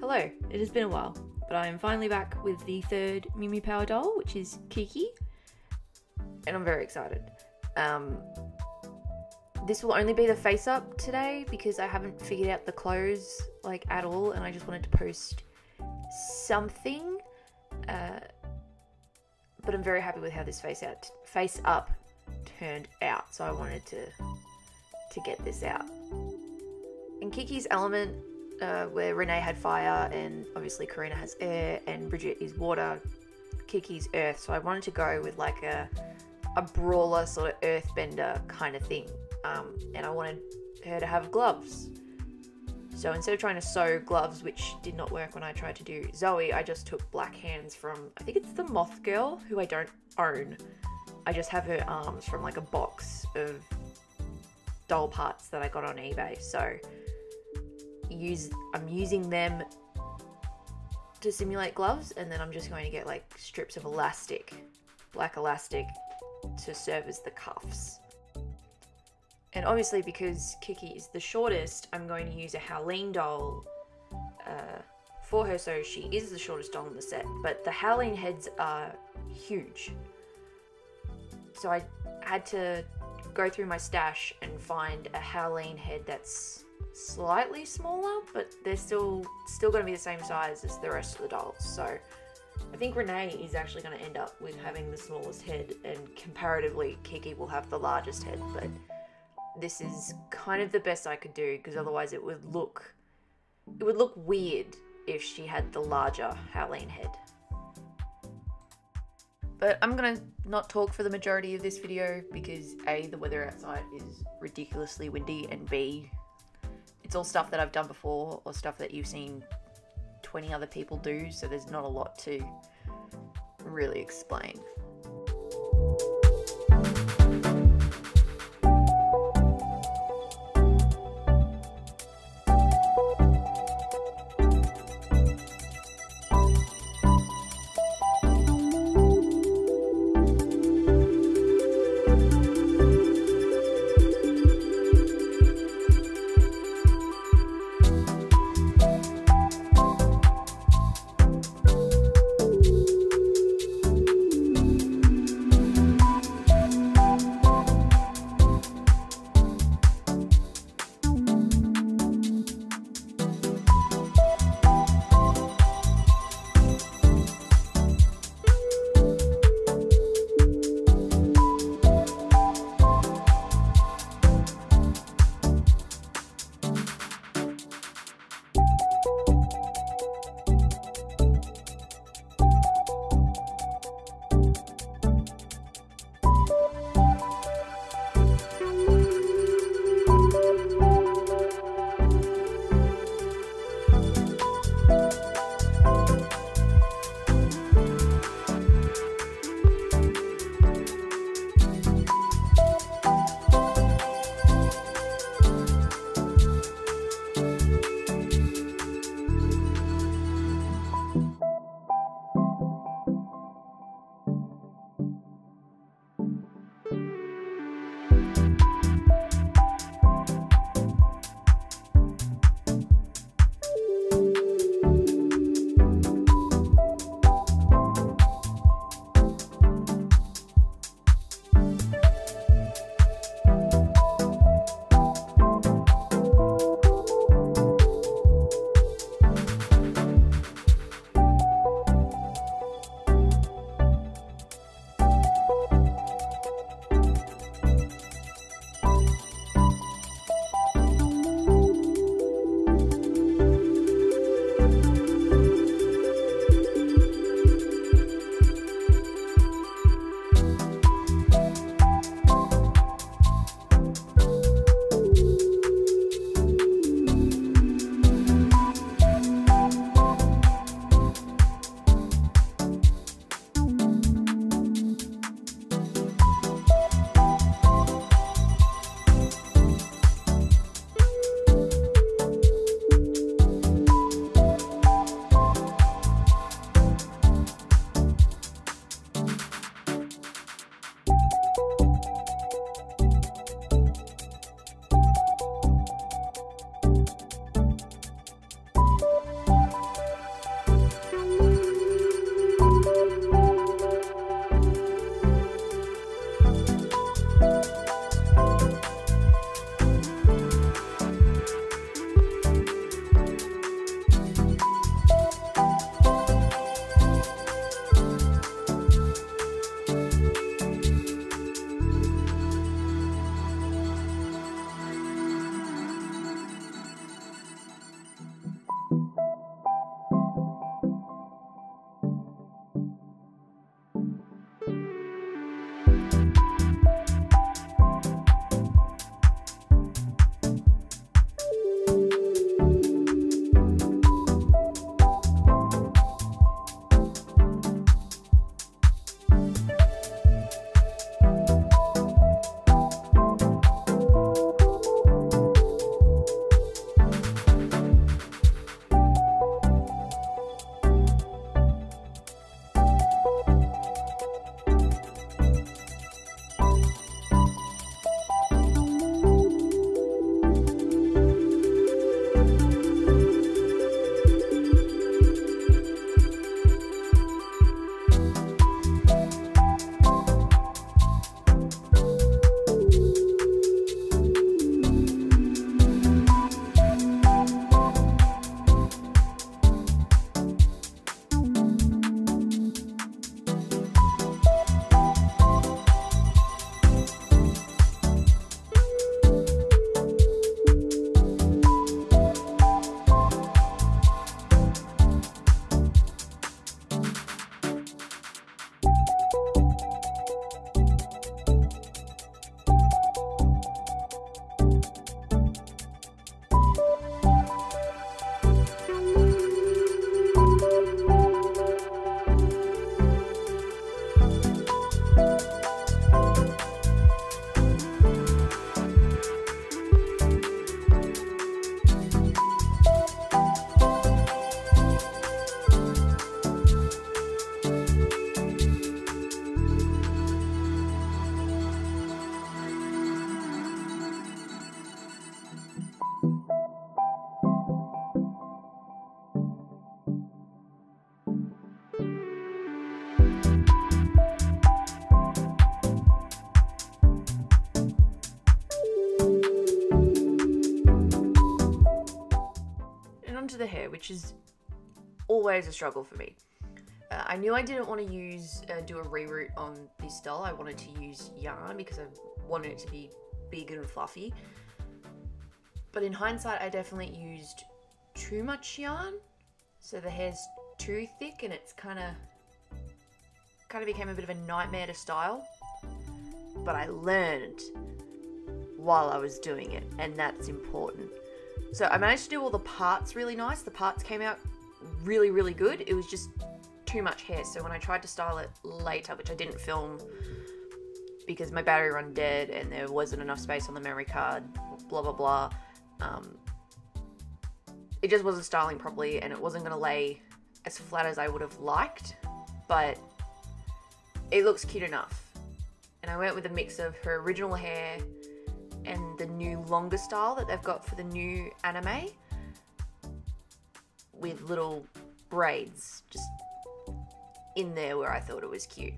Hello, it has been a while, but I am finally back with the third Mew Mew Power doll, which is Kiki, and I'm very excited. This will only be the face up today because I haven't figured out the clothes like at all, and I just wanted to post something, but I'm very happy with how this face up turned out, so I wanted to get this out. In Kiki's element, where Renee had fire and obviously Karina has air and Bridget is water, Kiki's earth, so I wanted to go with like a brawler sort of earthbender kind of thing, and I wanted her to have gloves. So instead of trying to sew gloves, which did not work when I tried to do Zoe, I just took black hands from, I think it's the Moth Girl, who I don't own. I just have her arms from like a box of doll parts that I got on eBay. So I'm using them to simulate gloves, and then I'm just going to get like strips of elastic, black elastic, to serve as the cuffs. And obviously because Kiki is the shortest, I'm going to use a Howleen doll for her, so she is the shortest doll in the set, but the Howleen heads are huge. So I had to go through my stash and find a Howleen head that's slightly smaller, but they're still going to be the same size as the rest of the dolls. So I think Renee is actually going to end up with having the smallest head, and comparatively Kiki will have the largest head, but this is kind of the best I could do, because otherwise it would look weird if she had the larger Howleen head. But I'm gonna not talk for the majority of this video because A, the weather outside is ridiculously windy, and B, it's all stuff that I've done before or stuff that you've seen 20 other people do, so there's not a lot to really explain. which is always a struggle for me. I knew I didn't want to do a reroute on this doll. I wanted to use yarn because I wanted it to be big and fluffy. But in hindsight, I definitely used too much yarn. So the hair's too thick and it's kind of became a bit of a nightmare to style. But I learned while I was doing it, and that's important. So I managed to do all the parts really nice. The parts came out really, really good. It was just too much hair. So when I tried to style it later, which I didn't film because my battery ran dead and there wasn't enough space on the memory card, blah, blah, blah. It just wasn't styling properly and it wasn't going to lay as flat as I would have liked, but it looks cute enough. And I went with a mix of her original hair and the new longer style that they've got for the new anime with little braids just in there where I thought it was cute.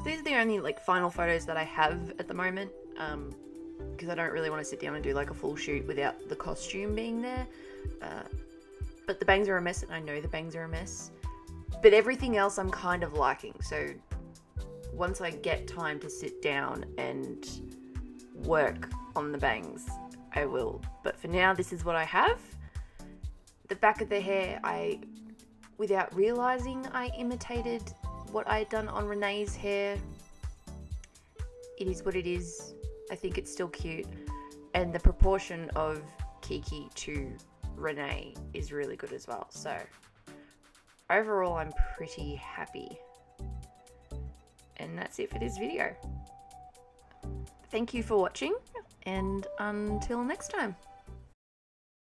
These are the only like final photos that I have at the moment, because I don't really want to sit down and do like a full shoot without the costume being there. But the bangs are a mess, and I know the bangs are a mess. But everything else I'm kind of liking. So once I get time to sit down and work on the bangs, I will. But for now, this is what I have. The back of the hair, without realizing, I imitated what I had done on Renee's hair. It is what it is. I think it's still cute. And the proportion of Kiki to Renee is really good as well. So overall, I'm pretty happy. And that's it for this video. Thank you for watching, and until next time.